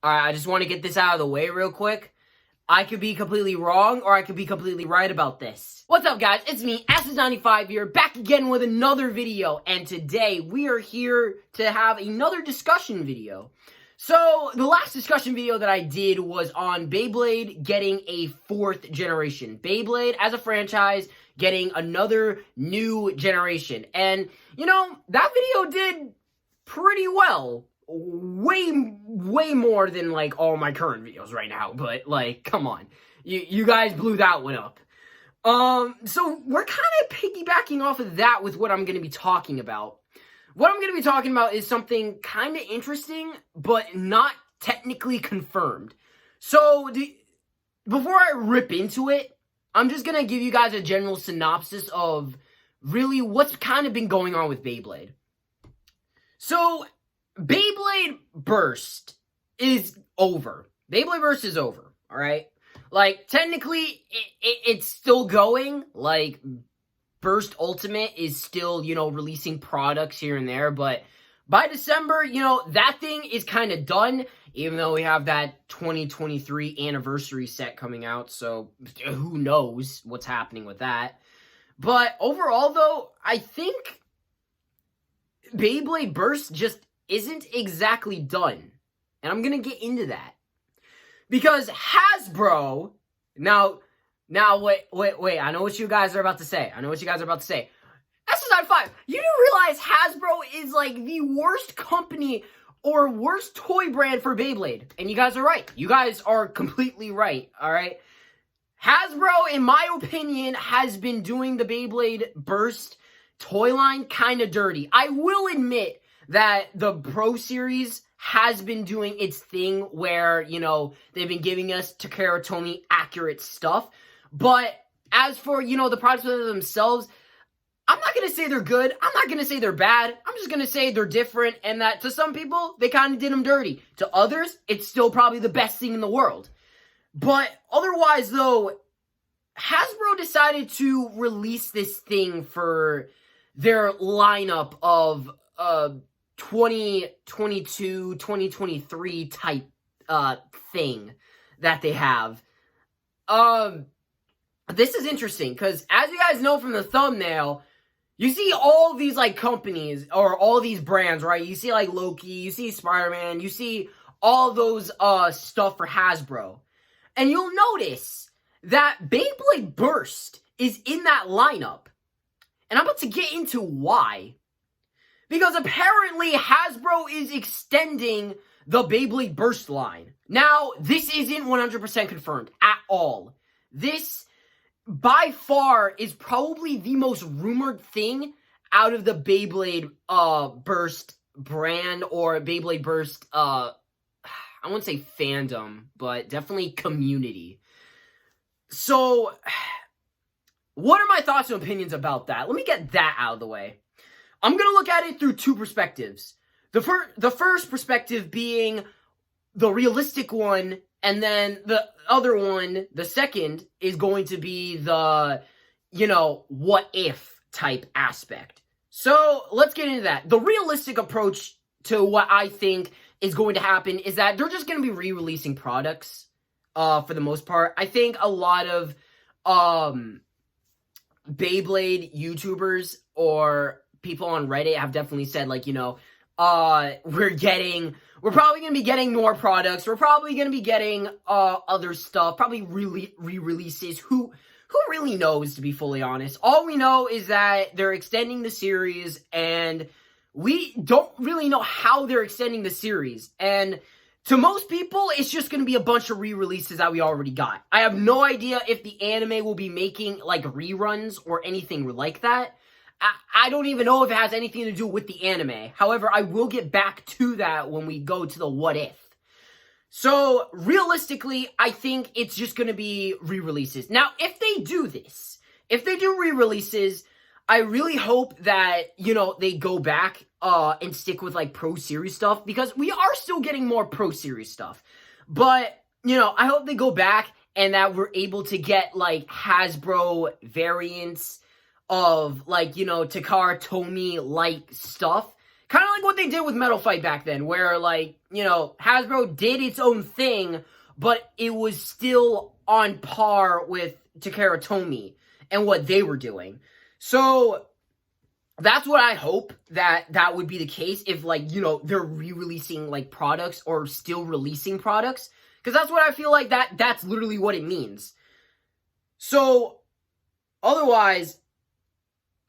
Alright, I just want to get this out of the way real quick. I could be completely wrong, or I could be completely right about this. What's up, guys? It's me, Asses95 here, back again with another video, and today we are here to have another discussion video. So, the last discussion video that I did was on Beyblade getting a 4th generation. Beyblade, as a franchise, getting another new generation. And, you know, that video did pretty well. Way more than, like, all my current videos right now. But, like, come on. You guys blew that one up. So, we're kind of piggybacking off of that with what I'm going to be talking about. What I'm going to be talking about is something kind of interesting, but not technically confirmed. So, before I rip into it, I'm just going to give you guys a general synopsis of really what's kind of been going on with Beyblade. So, Beyblade Burst is over. Beyblade Burst is over, alright? Like, technically, it's still going. Like, Burst Ultimate is still, you know, releasing products here and there, but by December, you know, that thing is kind of done, even though we have that 2023 anniversary set coming out, so who knows what's happening with that. But overall, though, I think Beyblade Burst just isn't exactly done, and I'm gonna get into that. Because Hasbro, now, wait, I know what you guys are about to say. SSI5, you do realize Hasbro is, like, the worst company or worst toy brand for Beyblade. And you guys are right. You guys are completely right, alright? Hasbro, in my opinion, has been doing the Beyblade Burst toy line kind of dirty. I will admit that the Pro Series has been doing its thing where, you know, they've been giving us Takara Tomy accurate stuff. But as for, you know, the products themselves, I'm not going to say they're good. I'm not going to say they're bad. I'm just going to say they're different, and that to some people, they kind of did them dirty. To others, it's still probably the best thing in the world. But otherwise, though, Hasbro decided to release this thing for their lineup of 2022, 2023 type thing that they have. This is interesting, because as you guys know from the thumbnail, you see all these, like, companies, or all these brands, right? You see, like, Loki, you see Spider-Man, you see all those, stuff for Hasbro. And you'll notice that Beyblade Burst is in that lineup. And I'm about to get into why. Because apparently Hasbro is extending the Beyblade Burst line. Now, this isn't 100% confirmed at all. This, by far, is probably the most rumored thing out of the Beyblade Burst brand, or Beyblade Burst, I wouldn't say fandom, but definitely community. So, what are my thoughts and opinions about that? Let me get that out of the way. I'm going to look at it through two perspectives. The first perspective being the realistic one, and then the other one, the second, is going to be the, you know, what if type aspect. So, let's get into that. The realistic approach to what I think is going to happen is that they're just going to be re-releasing products, for the most part. I think a lot of, Beyblade YouTubers or people on Reddit have definitely said, like, you know, we're probably going to be getting more products. We're probably going to be getting, other stuff, probably re-releases. Who really knows, to be fully honest? All we know is that they're extending the series, and we don't really know how they're extending the series. And to most people, it's just going to be a bunch of re-releases that we already got. I have no idea if the anime will be making, like, reruns or anything like that. I don't even know if it has anything to do with the anime. However, I will get back to that when we go to the what if. So, realistically, I think it's just going to be re-releases. Now, if they do this, if they do re-releases, I really hope that, you know, they go back and stick with, like, Pro Series stuff, because we are still getting more Pro Series stuff. But, you know, I hope they go back and that we're able to get, like, Hasbro variants of, like, you know, Takara Tomy-like stuff. Kind of like what they did with Metal Fight back then, where, like, you know, Hasbro did its own thing, but it was still on par with Takara Tomy and what they were doing. So that's what I hope that would be the case if, like, you know, they're re-releasing, like, products or still releasing products. Because that's what I feel like that's literally what it means. So, otherwise,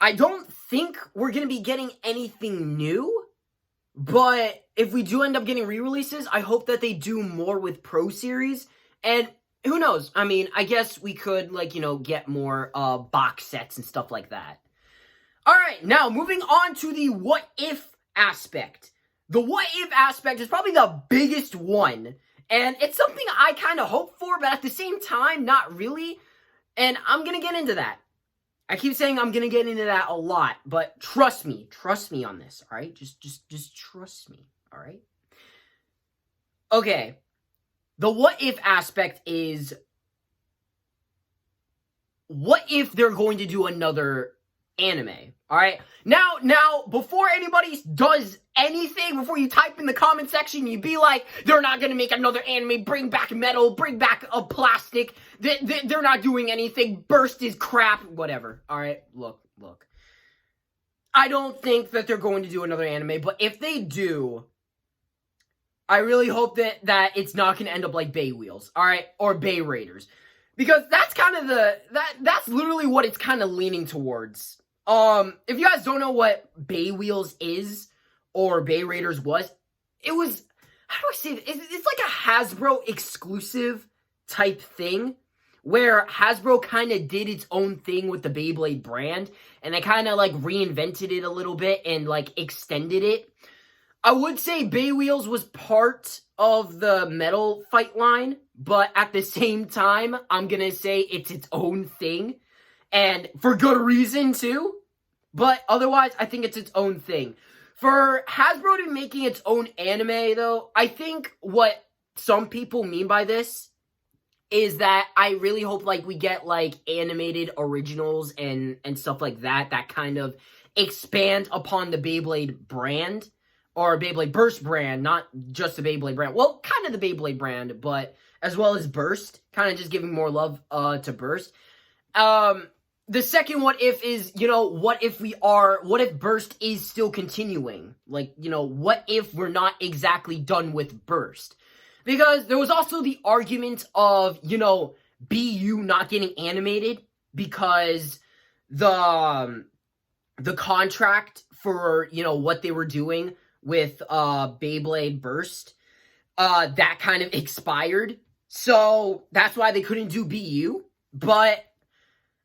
I don't think we're going to be getting anything new. But if we do end up getting re-releases, I hope that they do more with Pro Series. And who knows? I mean, I guess we could, like, you know, get more box sets and stuff like that. Alright, now moving on to the what if aspect. The what if aspect is probably the biggest one. And it's something I kind of hope for, but at the same time, not really. And I'm going to get into that. I keep saying I'm going to get into that a lot, but trust me on this, all right? Just trust me, all right? Okay, the what if aspect is, what if they're going to do another anime, all right? Now, before anybody does anything, before you type in the comment section, you be like, they're not going to make another anime, bring back metal, bring back a plastic, they're not doing anything, Burst is crap, whatever, all right? Look. I don't think that they're going to do another anime, but if they do, I really hope that it's not going to end up like Bay Wheels, all right? Or Bay Raiders. Because that's kind of that's literally what it's kind of leaning towards. If you guys don't know what Bay Wheels is, or Bay Raiders was, it was, how do I say it? It's like a Hasbro exclusive type thing, where Hasbro kind of did its own thing with the Beyblade brand, and they kind of, like, reinvented it a little bit and, like, extended it. I would say Bay Wheels was part of the Metal Fight line, but at the same time, I'm gonna say it's its own thing, and for good reason, too. But otherwise, I think it's its own thing. For Hasbro to be making its own anime, though, I think what some people mean by this is that I really hope, like, we get, like, animated originals and stuff like that kind of expand upon the Beyblade brand, or Beyblade Burst brand, not just the Beyblade brand. Well, kind of the Beyblade brand, but as well as Burst, kind of just giving more love to Burst. The second what if is, you know, what if Burst is still continuing? Like, you know, what if we're not exactly done with Burst? Because there was also the argument of, you know, BU not getting animated because the contract for, you know, what they were doing with Beyblade Burst, that kind of expired. So that's why they couldn't do BU. But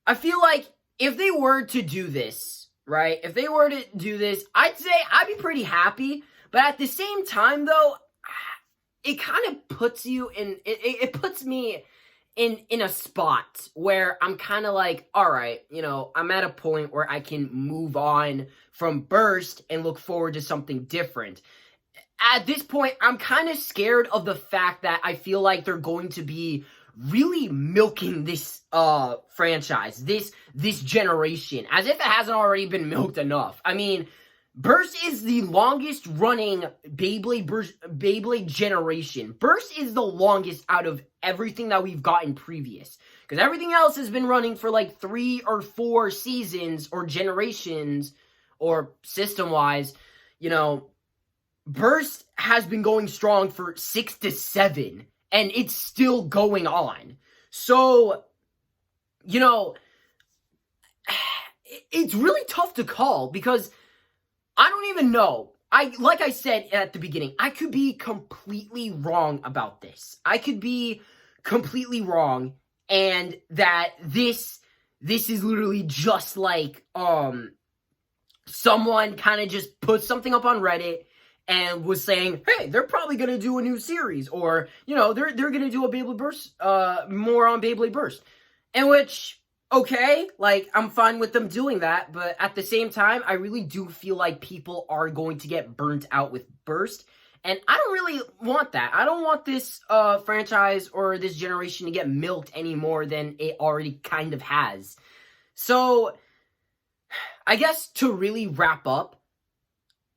I feel like if they were to do this, right? If they were to do this, I'd say I'd be pretty happy. But at the same time, though, it kind of puts you in, it puts me in a spot where I'm kind of like, all right, you know, I'm at a point where I can move on from Burst and look forward to something different. At this point, I'm kind of scared of the fact that I feel like they're going to be really milking this franchise, this generation, as if it hasn't already been milked enough. I mean, Burst is the longest running Beyblade generation. Burst is the longest out of everything that we've gotten previous. Because everything else has been running for like 3 or 4 seasons or generations or system-wise. You know, Burst has been going strong for 6 to 7. And it's still going on. So, you know, it's really tough to call because I don't even know. Like I said at the beginning, I could be completely wrong about this. I could be completely wrong, and that this is literally just like someone kind of just put something up on Reddit and was saying, hey, they're probably going to do a new series, or, you know, they're going to do a Beyblade Burst, more on Beyblade Burst. In which, okay, like, I'm fine with them doing that, but at the same time, I really do feel like people are going to get burnt out with Burst, and I don't really want that. I don't want this franchise or this generation to get milked any more than it already kind of has. So, I guess to really wrap up,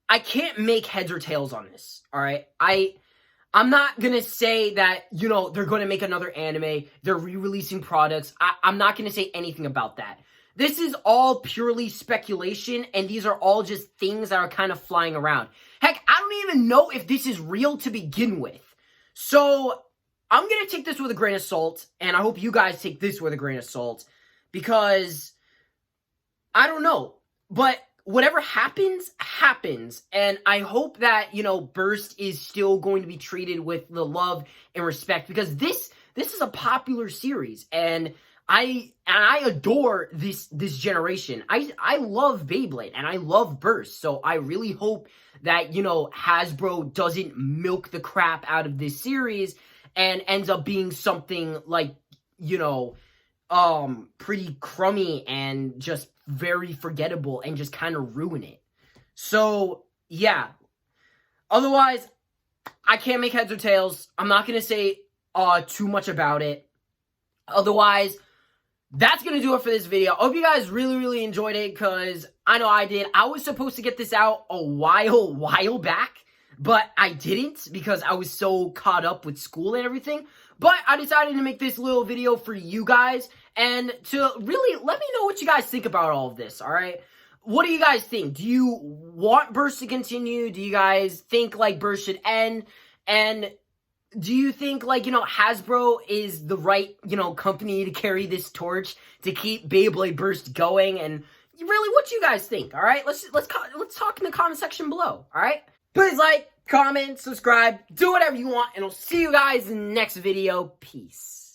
I can't make heads or tails on this, all right? I'm not going to say that, you know, they're going to make another anime, they're re-releasing products. I'm not going to say anything about that. This is all purely speculation, and these are all just things that are kind of flying around. Heck, I don't even know if this is real to begin with. So, I'm going to take this with a grain of salt, and I hope you guys take this with a grain of salt, because I don't know, but whatever happens, happens, and I hope that, you know, Burst is still going to be treated with the love and respect, because this is a popular series, and I adore this generation. I love Beyblade, and I love Burst, so I really hope that, you know, Hasbro doesn't milk the crap out of this series and ends up being something like, you know, pretty crummy and just very forgettable and just kind of ruin it. So, yeah. Otherwise, I can't make heads or tails. I'm not going to say too much about it. Otherwise, that's going to do it for this video. I hope you guys really enjoyed it, because I know I did. I was supposed to get this out a while back, but I didn't because I was so caught up with school and everything. But I decided to make this little video for you guys and to really let me know what you guys think about all of this, all right? What do you guys think? Do you want Burst to continue? Do you guys think, like, Burst should end? And do you think, like, you know, Hasbro is the right, you know, company to carry this torch to keep Beyblade Burst going? And really, what do you guys think? All right, let's talk in the comment section below. All right, please like, comment, subscribe, do whatever you want, and I'll see you guys in the next video. Peace.